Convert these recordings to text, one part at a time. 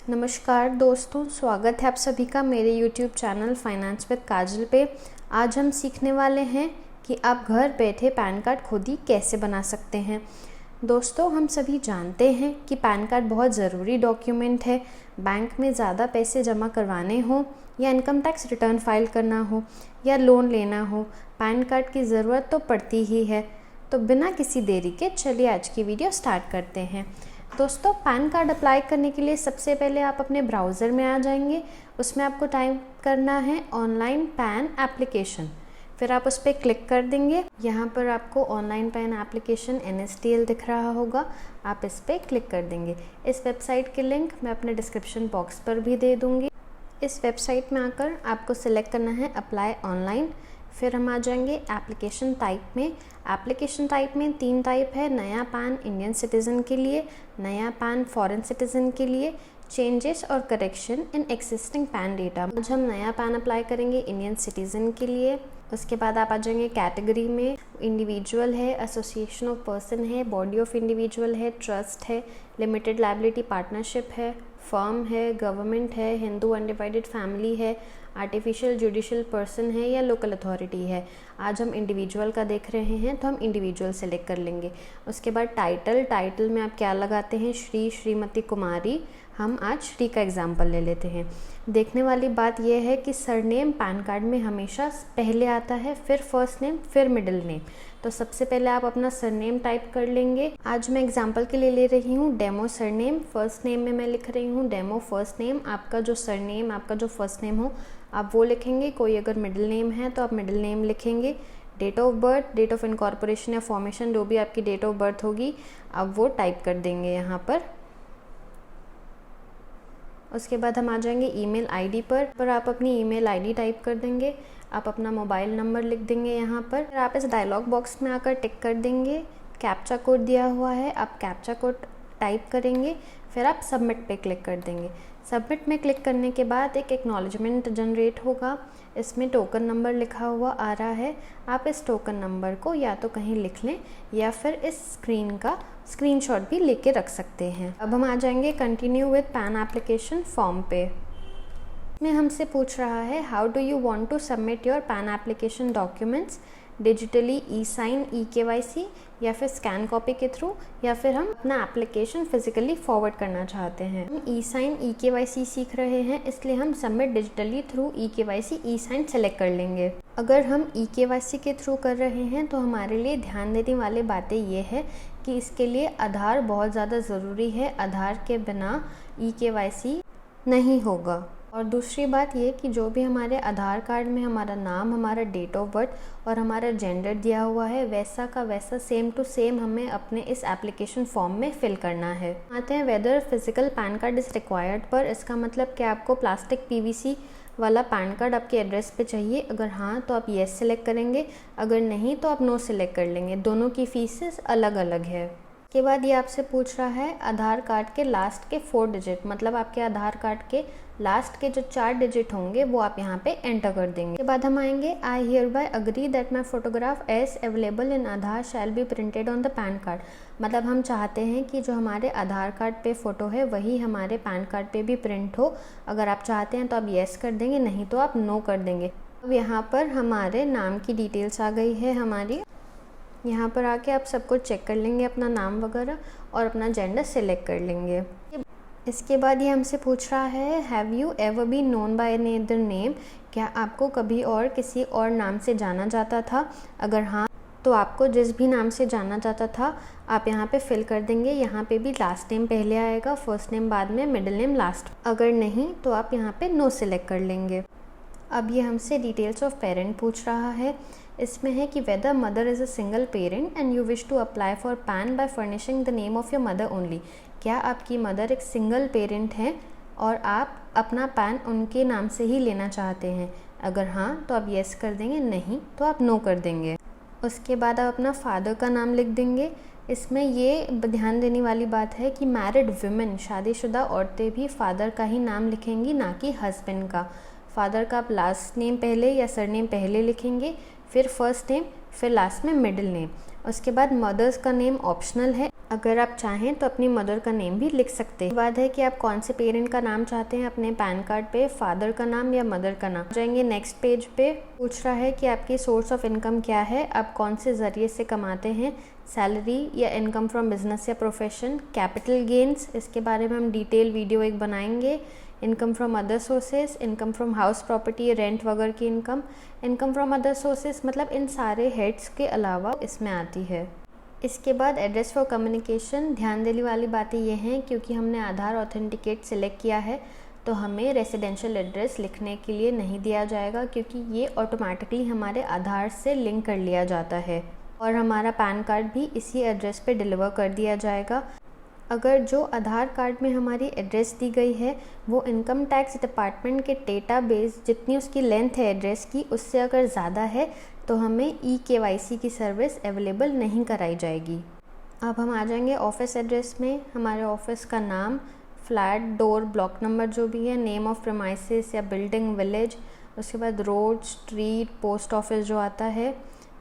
नमस्कार दोस्तों, स्वागत है आप सभी का मेरे YouTube चैनल फाइनेंस विद काजल पे। आज हम सीखने वाले हैं कि आप घर बैठे पैन कार्ड खुद ही कैसे बना सकते हैं। दोस्तों, हम सभी जानते हैं कि पैन कार्ड बहुत ज़रूरी डॉक्यूमेंट है। बैंक में ज़्यादा पैसे जमा करवाने हो या इनकम टैक्स रिटर्न फाइल करना हो या लोन लेना हो, पैन कार्ड की ज़रूरत तो पड़ती ही है। तो बिना किसी देरी के चलिए आज की वीडियो स्टार्ट करते हैं। दोस्तों, पैन कार्ड अप्लाई करने के लिए सबसे पहले आप अपने ब्राउज़र में आ जाएंगे। उसमें आपको टाइप करना है ऑनलाइन पैन एप्लीकेशन। फिर आप उस पर क्लिक कर देंगे। यहाँ पर आपको ऑनलाइन पैन एप्लीकेशन NSDL दिख रहा होगा, आप इस पर क्लिक कर देंगे। इस वेबसाइट की लिंक मैं अपने डिस्क्रिप्शन बॉक्स पर भी दे दूँगी। इस वेबसाइट में आकर आपको सिलेक्ट करना है अप्लाई ऑनलाइन। फिर हम आ जाएंगे एप्लीकेशन टाइप में। एप्लीकेशन टाइप में 3 टाइप है, नया पैन इंडियन सिटीज़न के लिए, नया पैन फॉरेन सिटीज़न के लिए, चेंजेस और correction in existing pan data. आज हम नया पैन अप्लाई करेंगे इंडियन सिटीज़न के लिए। उसके बाद आप आ जाएंगे कैटेगरी में, इंडिविजुअल है, एसोसिएशन ऑफ पर्सन है, बॉडी ऑफ इंडिविजुअल है, ट्रस्ट है, लिमिटेड लायबिलिटी पार्टनरशिप है, फर्म है, गवर्नमेंट है, हिंदू अनडिवाइडेड फैमिली है, आर्टिफिशियल जुडिशियल पर्सन है या लोकल अथॉरिटी है। आज हम इंडिविजुअल का देख रहे हैं तो हम इंडिविजुअल सेलेक्ट कर लेंगे। उसके बाद टाइटल में आप क्या लगाते हैं, श्री, श्रीमती, कुमारी। हम आज श्री का एग्जाम्पल ले लेते हैं। देखने वाली बात यह है कि सरनेम पैन कार्ड में हमेशा पहले आता है, फिर फर्स्ट नेम, फिर मिडिल नेम। तो सबसे पहले आप अपना सरनेम टाइप कर लेंगे। आज मैं एग्जाम्पल के लिए ले रही हूँ डेमो सरनेम। फर्स्ट नेम में मैं लिख रही हूँ डेमो फर्स्ट नेम। आपका जो सरनेम, आपका जो फर्स्ट नेम हो आप वो लिखेंगे। कोई अगर मिडिल नेम है तो आप मिडिल नेम लिखेंगे। Date of birth, date of incorporation या फॉर्मेशन, जो भी आपकी डेट ऑफ बर्थ होगी आप वो टाइप कर देंगे यहाँ पर। उसके बाद हम आ जाएंगे ईमेल आईडी पर आप अपनी ईमेल आईडी टाइप कर देंगे। आप अपना मोबाइल नंबर लिख देंगे यहाँ पर। फिर आप इस डायलॉग बॉक्स में आकर टिक कर देंगे। कैप्चा कोड दिया हुआ है, आप कैप्चा कोड टाइप करेंगे। फिर आप सबमिट पे क्लिक कर देंगे। सबमिट में क्लिक करने के बाद एक एक्नॉलेजमेंट जनरेट होगा। इसमें टोकन नंबर लिखा हुआ आ रहा है। आप इस टोकन नंबर को या तो कहीं लिख लें या फिर इस स्क्रीन का स्क्रीनशॉट भी लेके रख सकते हैं। अब हम आ जाएंगे continue with PAN application form पे। में हमसे पूछ रहा है how do you want to submit your PAN application documents, digitally, e-sign, e-KYC या फिर स्कैन कॉपी के थ्रू, या फिर हम अपना एप्लीकेशन फिजिकली फॉरवर्ड करना चाहते हैं। हम ई-साइन, ई-KYC सीख रहे हैं, इसलिए हम submit digitally through e-KYC, e-sign select कर लेंगे। अगर हम ई-KYC के थ्रू कर रहे हैं तो हमारे लिए ध्यान देने वाली बातें ये है कि इसके लिए आधार बहुत ज़्यादा ज़रूरी है। आधार के बिना ई-KYC नहीं होगा। और दूसरी बात ये कि जो भी हमारे आधार कार्ड में हमारा नाम, हमारा डेट ऑफ बर्थ और हमारा जेंडर दिया हुआ है, वैसा का वैसा सेम टू सेम हमें अपने इस एप्लीकेशन फॉर्म में फिल करना है। आते हैं whether physical PAN card is required पर। इसका मतलब कि आपको प्लास्टिक PVC वाला पैन कार्ड आपके एड्रेस पे चाहिए। अगर हाँ तो आप येस सेलेक्ट करेंगे, अगर नहीं तो आप नो सेलेक्ट कर लेंगे। दोनों की फीसेस अलग अलग है। के बाद ये आपसे पूछ रहा है आधार कार्ड के लास्ट के 4 डिजिट, मतलब आपके आधार कार्ड के लास्ट के जो 4 डिजिट होंगे वो आप यहाँ पे एंटर कर देंगे। के बाद हम आएंगे I hereby agree that my photograph as available in Aadhaar shall be printed on the PAN card. मतलब हम चाहते हैं कि जो हमारे आधार कार्ड पे फ़ोटो है वही हमारे पैन कार्ड पे भी प्रिंट हो। अगर आप चाहते हैं तो आप येस कर देंगे, नहीं तो आप नो कर देंगे। अब यहाँ पर हमारे नाम की डिटेल्स आ गई है हमारी। यहाँ पर आके आप सब कुछ चेक कर लेंगे, अपना नाम वगैरह, और अपना जेंडर सेलेक्ट कर लेंगे। इसके बाद ये हमसे पूछ रहा है have you ever been known by any other name, क्या आपको कभी और किसी और नाम से जाना जाता था। अगर हाँ तो आपको जिस भी नाम से जाना जाता था आप यहाँ पे फिल कर देंगे। यहाँ पे भी लास्ट नेम पहले आएगा, फर्स्ट नेम बाद में, मिडिल नेम लास्ट। अगर नहीं तो आप यहाँ पे नो सेलेक्ट कर लेंगे। अब ये हमसे डिटेल्स ऑफ पेरेंट पूछ रहा है। इसमें है कि whether mother is a single parent and you wish to apply for PAN by furnishing the name of your mother only. क्या आपकी मदर एक सिंगल पेरेंट है और आप अपना पैन उनके नाम से ही लेना चाहते हैं। अगर हाँ तो आप येस कर देंगे, नहीं तो आप नो कर देंगे। उसके बाद आप अपना फादर का नाम लिख देंगे। इसमें ये ध्यान देने वाली बात है कि मैरिड वुमेन, शादीशुदा औरतें भी फादर का ही नाम लिखेंगी, ना कि हस्बैंड का। फादर का आप लास्ट नेम पहले या सरनेम पहले लिखेंगे, फिर फर्स्ट नेम, फिर लास्ट में मिडिल नेम। उसके बाद मदर्स का नेम ऑप्शनल है, अगर आप चाहें तो अपनी मदर का नेम भी लिख सकते हैं। बात है कि आप कौन से पेरेंट का नाम चाहते हैं अपने पैन कार्ड पे, फादर का नाम या मदर का नाम। जाएंगे नेक्स्ट पेज पे, पूछ रहा है कि आपकी सोर्स ऑफ इनकम क्या है, आप कौन से ज़रिए से कमाते हैं, सैलरी या इनकम फ्रॉम बिजनेस या प्रोफेशन, कैपिटल गेन्स, इसके बारे में हम डिटेल वीडियो एक बनाएंगे। Income from other sources, income from house property, rent वगैरह की income, income from other sources मतलब इन सारे हेड्स के अलावा इसमें आती है। इसके बाद एड्रेस फॉर कम्युनिकेशन। ध्यान देने वाली बातें ये हैं, क्योंकि हमने आधार ऑथेंटिकेट सिलेक्ट किया है तो हमें रेसिडेंशियल एड्रेस लिखने के लिए नहीं दिया जाएगा, क्योंकि ये ऑटोमेटिकली हमारे आधार से लिंक कर लिया जाता है और हमारा पैन कार्ड भी इसी एड्रेस पे डिलीवर कर दिया जाएगा। अगर जो आधार कार्ड में हमारी एड्रेस दी गई है वो इनकम टैक्स डिपार्टमेंट के डेटाबेस जितनी उसकी लेंथ है एड्रेस की, उससे अगर ज़्यादा है तो हमें KYC की सर्विस अवेलेबल नहीं कराई जाएगी। अब हम आ जाएंगे ऑफिस एड्रेस में। हमारे ऑफिस का नाम, फ्लैट, डोर, ब्लॉक नंबर जो भी है, नेम ऑफ प्रेमाइसेस या बिल्डिंग, विलेज, उसके बाद रोड, स्ट्रीट, पोस्ट ऑफिस जो आता है,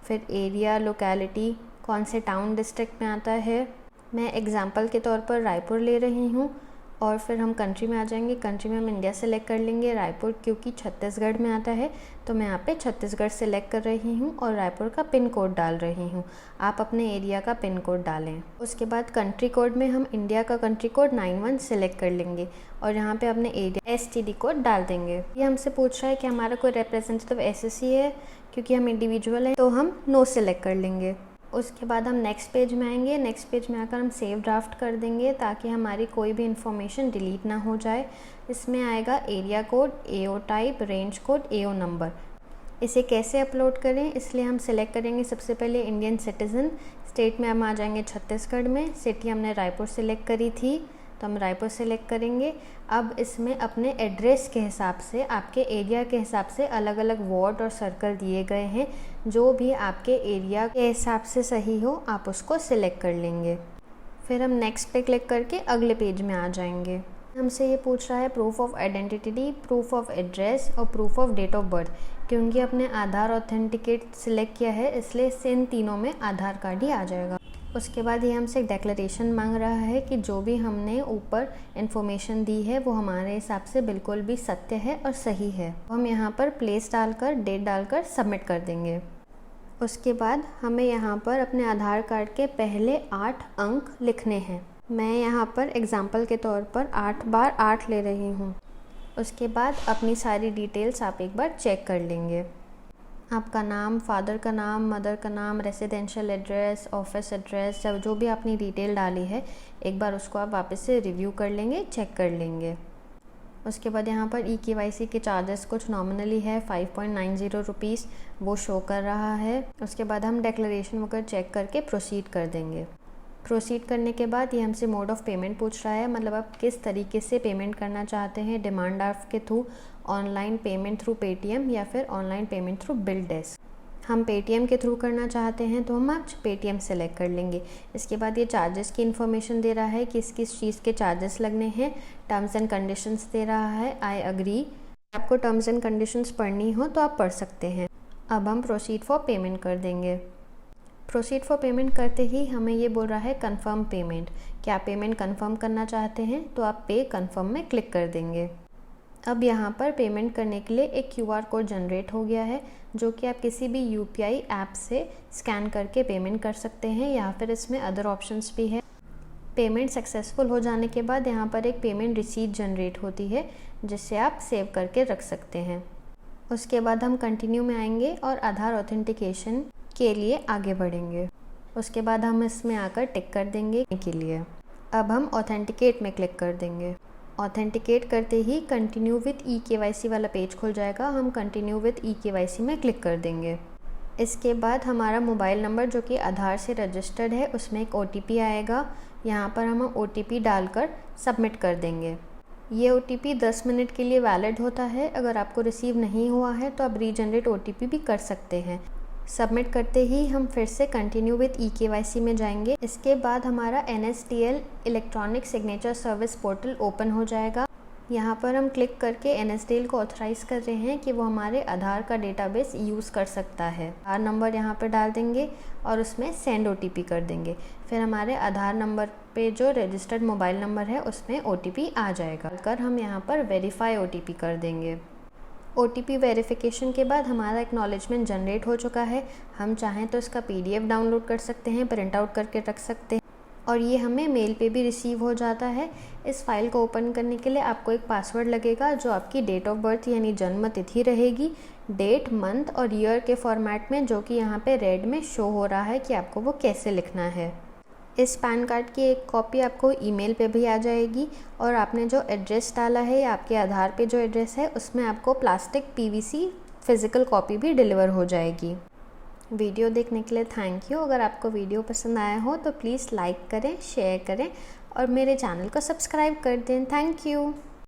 फिर एरिया, लोकेलिटी, कौन से टाउन डिस्ट्रिक्ट में आता है। मैं एग्जांपल के तौर पर रायपुर ले रही हूँ। और फिर हम कंट्री में आ जाएंगे। कंट्री में हम इंडिया सेलेक्ट कर लेंगे। रायपुर क्योंकि छत्तीसगढ़ में आता है तो मैं यहाँ पे छत्तीसगढ़ सेलेक्ट कर रही हूँ और रायपुर का पिन कोड डाल रही हूँ। आप अपने एरिया का पिन कोड डालें। उसके बाद कंट्री कोड में हम इंडिया का कंट्री कोड 91 सेलेक्ट कर लेंगे और यहाँ पे अपने एरिया STD कोड डाल देंगे। ये हमसे पूछ रहा है कि हमारा कोई रिप्रेजेंटेटिव SSC है, क्योंकि हम इंडिविजुअल हैं तो हम नो सेलेक्ट कर लेंगे। उसके बाद हम नेक्स्ट पेज में आएंगे। नेक्स्ट पेज में आकर हम सेव ड्राफ्ट कर देंगे ताकि हमारी कोई भी इंफॉर्मेशन डिलीट ना हो जाए। इसमें आएगा area code, AO type, range code, AO number. इसे कैसे अपलोड करें, इसलिए हम सेलेक्ट करेंगे सबसे पहले इंडियन सिटीज़न। स्टेट में हम आ जाएंगे छत्तीसगढ़ में। सिटी हमने रायपुर सेलेक्ट करी थी तो हम रायपुर सेलेक्ट करेंगे। अब इसमें अपने एड्रेस के हिसाब से, आपके एरिया के हिसाब से अलग अलग वार्ड और सर्कल दिए गए हैं। जो भी आपके एरिया के हिसाब से सही हो आप उसको सिलेक्ट कर लेंगे। फिर हम नेक्स्ट पे क्लिक करके अगले पेज में आ जाएंगे। हमसे ये पूछ रहा है proof of identity, proof of address और proof of date of birth. क्योंकि अपने आधार ऑथेंटिकेट सिलेक्ट किया है इसलिए इन तीनों में आधार कार्ड ही आ जाएगा। उसके बाद ये हमसे एक डिक्लेरेशन मांग रहा है कि जो भी हमने ऊपर इन्फॉर्मेशन दी है वो हमारे हिसाब से बिल्कुल भी सत्य है और सही है। हम यहाँ पर प्लेस डालकर, डेट डालकर सबमिट कर देंगे। उसके बाद हमें यहाँ पर अपने आधार कार्ड के पहले 8 अंक लिखने हैं। मैं यहाँ पर एग्जाम्पल के तौर पर 8 बार 8 ले रही हूँ। उसके बाद अपनी सारी डिटेल्स आप एक बार चेक कर लेंगे। आपका नाम, फादर का नाम, मदर का नाम, रेसिडेंशियल एड्रेस, ऑफिस एड्रेस, जो भी आपने डिटेल डाली है एक बार उसको आप वापस से रिव्यू कर लेंगे, चेक कर लेंगे। उसके बाद यहाँ पर KYC के चार्जेस कुछ नॉमिनली है 5.90 रुपीज़, वो शो कर रहा है। उसके बाद हम डिक्लेरेशन वगैरह चेक करके प्रोसीड कर देंगे। प्रोसीड करने के बाद ये हमसे मोड ऑफ़ पेमेंट पूछ रहा है, मतलब आप किस तरीके से पेमेंट करना चाहते हैं, डिमांड ड्राफ्ट के through, online payment through Paytm या फिर online payment through bill desk. हम पेटीएम के थ्रू करना चाहते हैं तो हम आज पेटीएम सेलेक्ट कर लेंगे। इसके बाद ये चार्जेस की इन्फॉर्मेशन दे रहा है, किस किस चीज़ के चार्जेस लगने हैं। टर्म्स एंड कंडीशंस दे रहा है, आई अग्री। आपको टर्म्स एंड कंडीशंस पढ़नी हो तो आप पढ़ सकते हैं। अब हम प्रोसीड फॉर पेमेंट कर देंगे। प्रोसीड फॉर पेमेंट करते ही हमें ये बोल रहा है कंफर्म पेमेंट। क्या आप पेमेंट कंफर्म करना चाहते हैं तो आप पे कंफर्म में क्लिक कर देंगे। अब यहाँ पर पेमेंट करने के लिए एक QR कोड जनरेट हो गया है, जो कि आप किसी भी UPI ऐप से स्कैन करके पेमेंट कर सकते हैं, या फिर इसमें अदर ऑप्शंस भी है। पेमेंट सक्सेसफुल हो जाने के बाद यहाँ पर एक पेमेंट रिसीट जनरेट होती है जिससे आप सेव करके रख सकते हैं। उसके बाद हम कंटिन्यू में आएंगे और आधार ऑथेंटिकेशन के लिए आगे बढ़ेंगे। उसके बाद हम इसमें आकर टिक कर देंगे के लिए। अब हम ऑथेंटिकेट में क्लिक कर देंगे। ऑथेंटिकेट करते ही कंटिन्यू विथ KYC वाला पेज खुल जाएगा। हम कंटिन्यू विथ KYC में क्लिक कर देंगे। इसके बाद हमारा मोबाइल नंबर जो कि आधार से रजिस्टर्ड है उसमें एक OTP आएगा। यहाँ पर हम OTP डालकर सबमिट कर देंगे। ये OTP 10 मिनट के लिए वैलिड होता है। अगर आपको रिसीव नहीं हुआ है तो आप रीजनरेट OTP भी कर सकते हैं। सबमिट करते ही हम फिर से कंटिन्यू विथ KYC में जाएंगे। इसके बाद हमारा NSDL electronic signature service portal open हो जाएगा। यहाँ पर हम क्लिक करके NSDL को ऑथराइज़ कर रहे हैं कि वो हमारे आधार का डेटाबेस यूज़ कर सकता है। आधार नंबर यहाँ पर डाल देंगे और उसमें सेंड OTP कर देंगे। फिर हमारे आधार नंबर पे जो रजिस्टर्ड मोबाइल नंबर है उसमें OTP आ जाएगा। कर हम यहाँ पर वेरीफाई OTP कर देंगे। OTP वेरिफिकेशन के बाद हमारा एक्नॉलेजमेंट जनरेट हो चुका है। हम चाहें तो इसका PDF डाउनलोड कर सकते हैं, प्रिंट आउट करके रख सकते हैं और ये हमें मेल पे भी रिसीव हो जाता है। इस फाइल को ओपन करने के लिए आपको एक पासवर्ड लगेगा जो आपकी डेट ऑफ बर्थ यानी जन्म तिथि रहेगी, डेट, मंथ और ईयर के फॉर्मेट में, जो कि यहाँ पे रेड में शो हो रहा है कि आपको वो कैसे लिखना है। इस पैन कार्ड की एक कॉपी आपको ईमेल पे भी आ जाएगी और आपने जो एड्रेस डाला है या आपके आधार पे जो एड्रेस है उसमें आपको प्लास्टिक PVC फिज़िकल कॉपी भी डिलीवर हो जाएगी। वीडियो देखने के लिए थैंक यू। अगर आपको वीडियो पसंद आया हो तो प्लीज़ लाइक करें, शेयर करें और मेरे चैनल को सब्सक्राइब कर दें। Thank you.